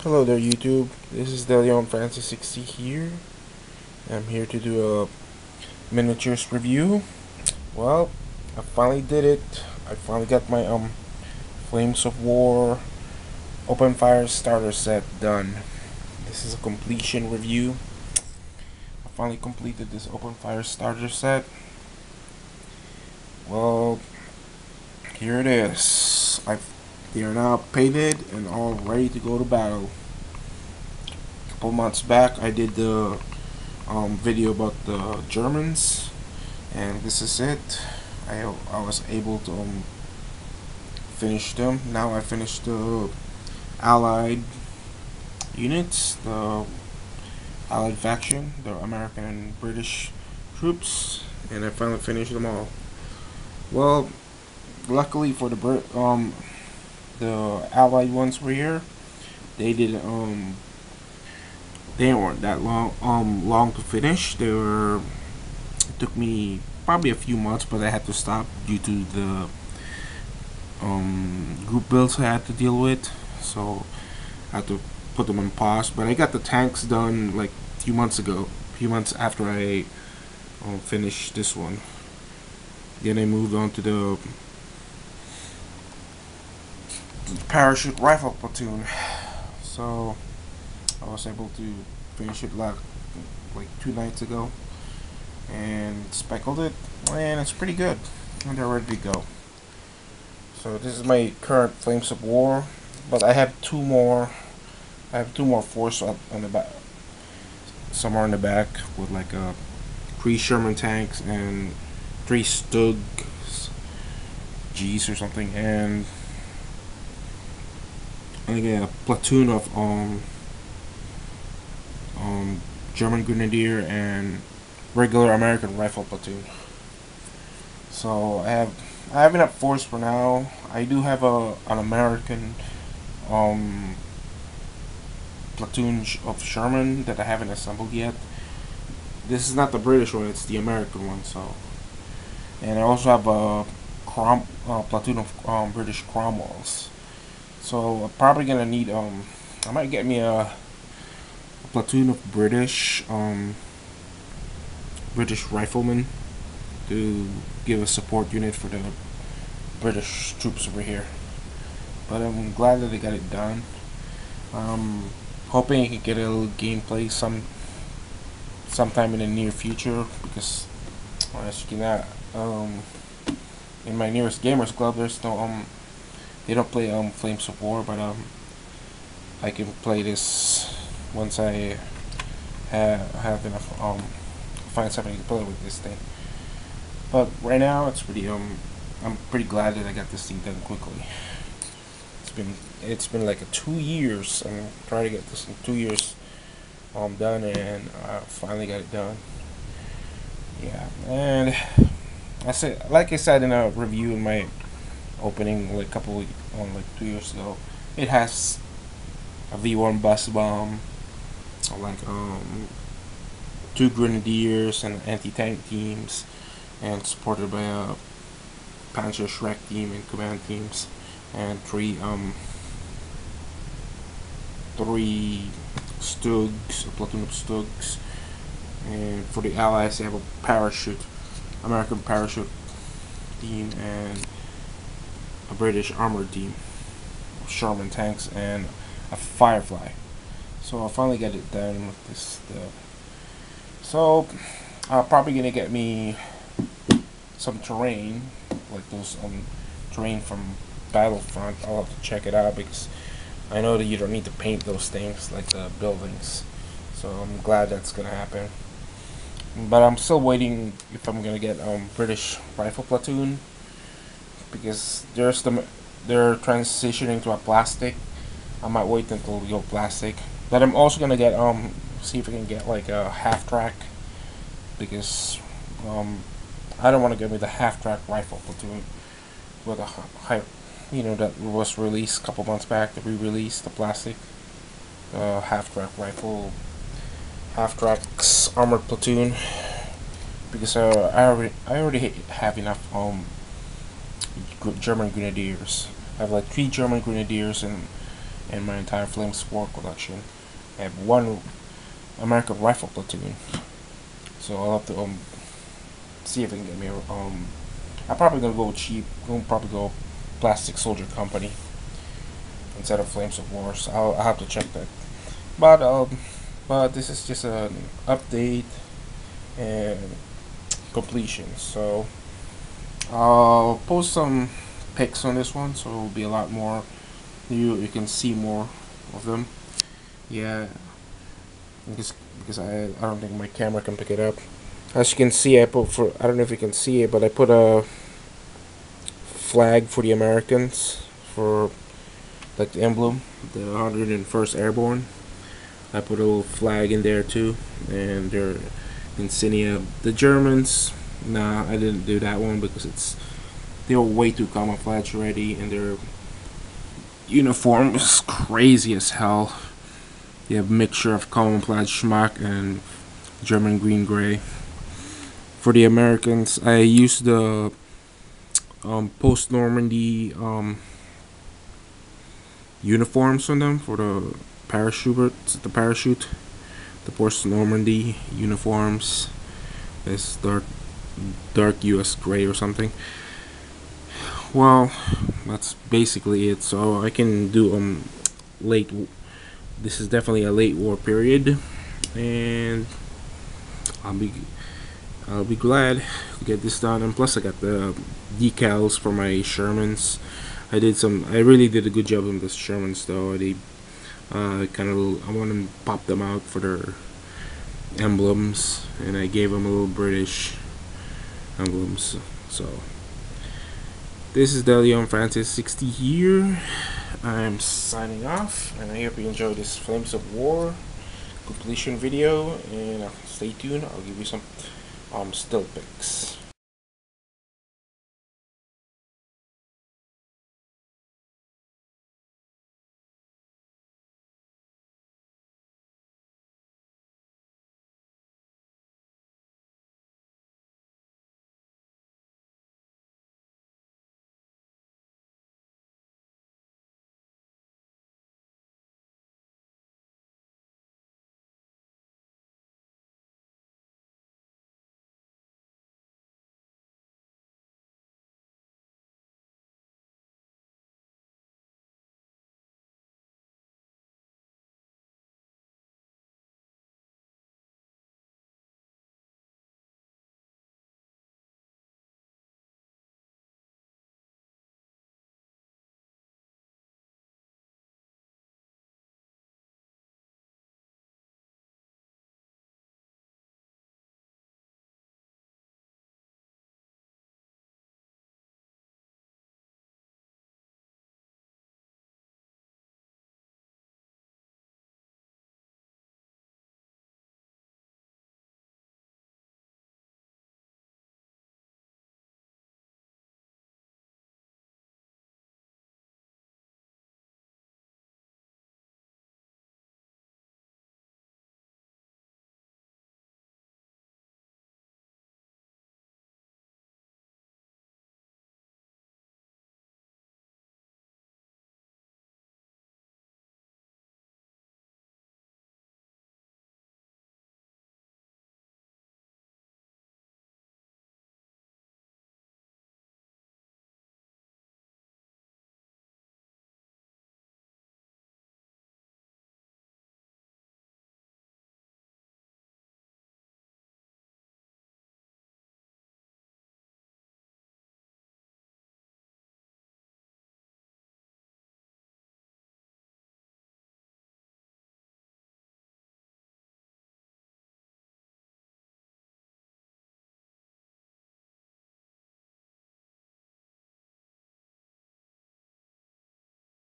Hello there YouTube, this is DeLeon Francis 60 here. I'm here to do a miniatures review. Well, I finally did it. I finally got my Flames of War Open Fire starter set done. This is a completion review. I finally completed this Open Fire starter set. Well, here it is. They are now painted and all ready to go to battle. A couple months back I did the video about the Germans, and this is it. I was able to finish them. Now I finished the Allied units, the Allied faction, the American and British troops, and I finally finished them all. Well, luckily for the Allied ones were here. They weren't that long to finish. It took me probably a few months, but I had to stop due to the group builds I had to deal with, so I had to put them on pause. But I got the tanks done like a few months after I finished this one. Then I moved on to the parachute rifle platoon, so I was able to finish it like 2 nights ago and speckled it, and it's pretty good and they're ready to go. So this is my current Flames of War, but I have two more force up on the back, somewhere in the back, with like 3 Sherman tanks and 3 Stug G's or something, and I think a platoon of German Grenadier and regular American Rifle platoon. So I have enough force for now. I do have an American platoon of Sherman that I haven't assembled yet. This is not the British one; it's the American one. So, and I also have a platoon of British Cromwells. So I'm probably gonna need I might get me a platoon of British riflemen to give a support unit for the British troops over here. But I'm glad that they got it done. Hoping you can get a little gameplay sometime in the near future, because as you can in my nearest gamers club there's no they don't play Flames of War, but I can play this once I have enough find something to play with this thing. But right now it's pretty I'm pretty glad that I got this thing done quickly. It's been like 2 years. I'm trying to get this in 2 years done, and I finally got it done. Yeah, and like I said in a review in my opening like 2 years ago, it has a V1 bus bomb, like 2 grenadiers and anti-tank teams, and supported by a Panzer Schreck team and command teams, and 3 Stugs, a platoon of Stugs, and for the Allies they have a American parachute team and a British armored team, Sherman tanks, and a Firefly. So I finally got it done with this stuff. So I'm probably gonna get me some terrain, like those terrain from Battlefront. I'll have to check it out, because I know that you don't need to paint those things like the buildings. So I'm glad that's gonna happen. But I'm still waiting if I'm gonna get British rifle platoon, because they're transitioning to a plastic. I might wait until we go plastic. But I'm also gonna get see if I can get like a half track, because I don't want to get me the half track rifle platoon with a high, that was released a couple months back. They re-released the plastic half track armored platoon, because I already have enough German Grenadiers. I have like 3 German Grenadiers and in my entire Flames of War collection. I have one American Rifle Platoon, so I'll have to see if I can get me I'm probably gonna go cheap. I'm probably go Plastic Soldier Company instead of Flames of War. So I'll have to check that. But this is just an update and completion. So I'll post some pics on this one, so it'll be a lot more. You can see more of them. Yeah, because I don't think my camera can pick it up. As you can see, I don't know if you can see it, but I put a flag for the Americans, for like the emblem, the 101st Airborne. I put a little flag in there too, and their insignia. The Germans, nah, I didn't do that one because they were way too camouflage already, and their uniform is crazy as hell. You have a mixture of camouflage schmuck and German green gray. For the Americans, I used the post Normandy uniforms on them for the parachute. The post Normandy uniforms. It's dark US gray or something. Well, that's basically it. So I can do late. This is definitely a late war period, and I'll be glad to get this done. And plus, I got the decals for my Shermans. I really did a good job on the Shermans, though. They I want to pop them out for their emblems, and I gave them a little British emblems. So this is Deleon Francis 60 here. I'm signing off, and I hope you enjoyed this Flames of War completion video. And stay tuned. I'll give you some still pics.